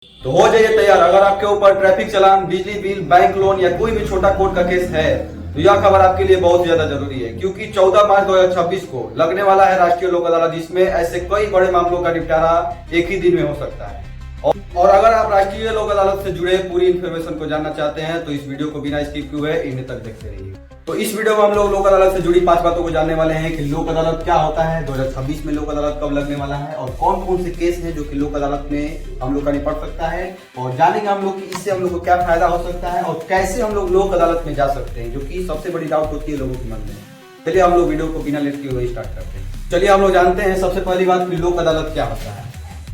तो हो जाइए तैयार। अगर आपके ऊपर ट्रैफिक चालान, बिजली बिल, बैंक लोन या कोई भी छोटा कोर्ट का केस है तो यह खबर आपके लिए बहुत ज्यादा जरूरी है, क्योंकि 14 मार्च 2026 को लगने वाला है राष्ट्रीय लोक अदालत, जिसमें ऐसे कई बड़े मामलों का निपटारा एक ही दिन में हो सकता है। और अगर आप राष्ट्रीय लोक अदालत से जुड़े पूरी इन्फॉर्मेशन को जानना चाहते हैं तो इस वीडियो को बिना स्किप किए इन्हें तक देखते रहिए। तो इस वीडियो में हम लोग लोक अदालत से जुड़ी 5 बातों को जानने वाले हैं कि लोक अदालत क्या होता है, 2026 में लोक अदालत कब लगने वाला है और कौन कौन से केस हैं जो कि लोक अदालत में हम लोग का निपट सकता है, और जानेंगे हम लोग कि इससे हम लोग को क्या फायदा हो सकता है और कैसे हम लोग लोक अदालत में जा सकते हैं, जो कि सबसे बड़ी डाउट होती है लोगों के मन में। चलिए हम लोग वीडियो को बिना लेट किए हुए स्टार्ट करते हैं। चलिए हम लोग जानते हैं सबसे पहली बात कि लोक अदालत क्या होता है।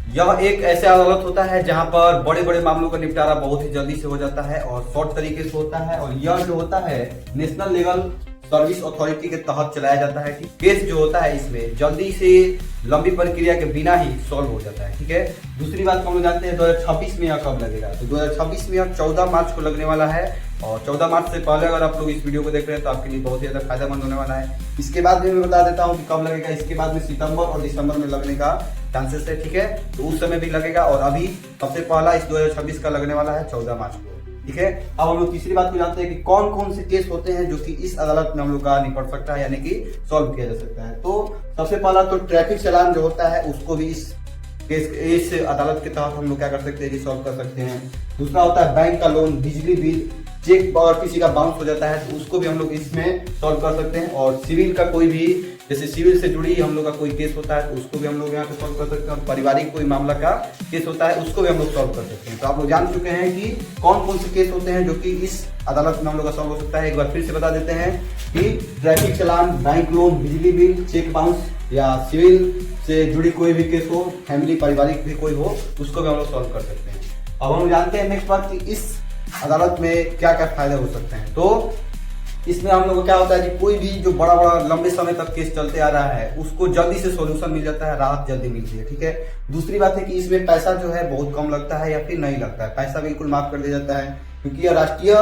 यह एक ऐसा अदालत होता है जहां पर बड़े बड़े मामलों का निपटारा बहुत ही जल्दी से हो जाता है और शॉर्ट तरीके से होता है, और यह जो होता है नेशनल लीगल सर्विस अथॉरिटी के तहत चलाया जाता है। केस जो होता है इसमें जल्दी से लंबी प्रक्रिया के बिना ही सॉल्व हो जाता है। ठीक है, दूसरी बात को हम लोग जानते हैं 2026 में यह कब लगेगा। तो 2026 में यह 14 मार्च को लगने वाला है, और 14 मार्च से पहले अगर आप लोग इस वीडियो को देख रहे हैं तो आपके लिए बहुत ज्यादा फायदेमंद होने वाला है। इसके बाद भी मैं बता देता हूँ कि कब लगेगा। इसके बाद में सितंबर और दिसंबर में लगने का चांसेस है। ठीक है, तो उस समय भी लगेगा, और अभी सबसे पहला इस 2026 का लगने वाला है 14 मार्च को। ठीक है, अब हम लोग तीसरी बात को जानते हैं कि कौन कौन से केस होते हैं जो कि इस अदालत में हम लोग का निपट सकता है, यानी कि सॉल्व किया जा सकता है। तो सबसे पहला तो ट्रैफिक चालान जो होता है उसको भी इस अदालत के तहत हम लोग क्या कर सकते हैं, सॉल्व कर सकते हैं। दूसरा होता है बैंक का लोन, बिजली बिल, चेक और किसी का बाउंस हो जाता है तो उसको भी हम लोग इसमें सॉल्व कर सकते हैं। और सिविल का कोई भी, जैसे सिविल से जुड़ी हम लोग का कोई केस होता है तो उसको भी हम लोग यहाँ पे सॉल्व कर सकते हैं। और पारिवारिक कोई मामला का केस होता है उसको भी हम लोग सॉल्व कर सकते हैं। तो आप लोग जान चुके हैं कि कौन कौन से केस होते हैं जो कि इस अदालत में हम लोग का सॉल्व हो सकता है। एक बार फिर से बता देते हैं कि ट्रैफिक चालान, बैंक लोन, बिजली बिल, चेक बाउंस या सिविल से जुड़ी कोई भी केस हो, फैमिली पारिवारिक भी कोई हो, उसको भी हम लोग सॉल्व कर सकते हैं। अब हम जानते हैं नेक्स्ट बात कि इस अदालत में क्या क्या फायदे हो सकते हैं। तो इसमें हम लोग को क्या होता है कि कोई भी जो बड़ा बड़ा लंबे समय तक केस चलते आ रहा है उसको जल्दी से सॉल्यूशन मिल जाता है, राहत जल्दी मिलती है। ठीक है, दूसरी बात है कि इसमें पैसा जो है बहुत कम लगता है या फिर नहीं लगता है, पैसा बिल्कुल माफ कर दिया जाता है, क्योंकि यह राष्ट्रीय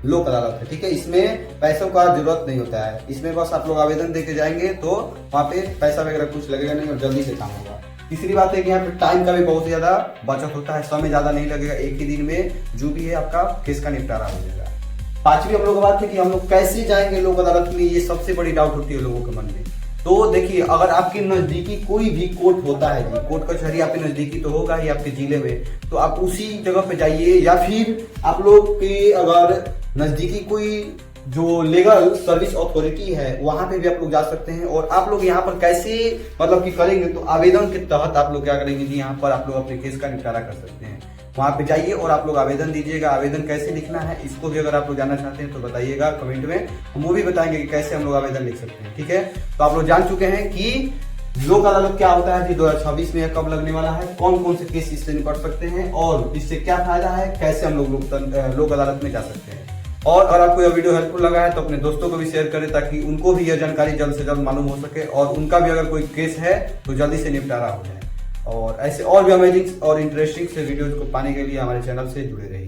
लोक अदालत है। ठीक है, इसमें पैसों का जरूरत नहीं होता है, इसमें बस आप लोग आवेदन देके जाएंगे तो वहाँ पे पैसा वगैरह कुछ लगेगा नहीं और जल्दी से काम होगा। तीसरी बात है कि यहाँ पे टाइम का भी बहुत ज्यादा बचत होता है, समय ज्यादा नहीं लगेगा, एक ही दिन में जो भी है आपका केस का निपटारा हो जाएगा। पांचवी हम लोग बात है कि हम लोग कैसे जाएंगे लोक अदालत में, ये सबसे बड़ी डाउट होती है लोगों के मन में। तो देखिए, अगर आपके नजदीकी कोई भी कोर्ट होता है जी, कोर्ट कचहरी आपके नजदीकी तो होगा ही आपके जिले में, तो आप उसी जगह पे जाइए, या फिर आप लोग के अगर नजदीकी कोई जो लीगल सर्विस अथॉरिटी है वहां पे भी आप लोग जा सकते हैं। और आप लोग यहाँ पर कैसे मतलब कि करेंगे, तो आवेदन के तहत आप लोग क्या करेंगे जी, यहाँ पर आप लोग अपने केस का निपटारा कर सकते हैं। वहां पे जाइए और आप लोग आवेदन दीजिएगा। आवेदन कैसे लिखना है इसको भी अगर आप लोग जानना चाहते हैं तो बताइएगा कमेंट में, हम वो भी बताएंगे कि कैसे हम लोग आवेदन लिख सकते हैं। ठीक है, तो आप लोग जान चुके हैं कि लोक अदालत क्या होता है जी, 2026 में कब लगने वाला है, कौन कौन से केस इससे निपट सकते हैं और इससे क्या फायदा है, कैसे हम लोग लोक अदालत में जा सकते हैं। और अगर आपको यह वीडियो हेल्पफुल लगा है तो अपने दोस्तों को भी शेयर करें, ताकि उनको भी यह जानकारी जल्द से जल्द मालूम हो सके और उनका भी अगर कोई केस है तो जल्दी से निपटारा हो जाए। और ऐसे और भी अमेजिंग और इंटरेस्टिंग से वीडियोज को पाने के लिए हमारे चैनल से जुड़े रहिए।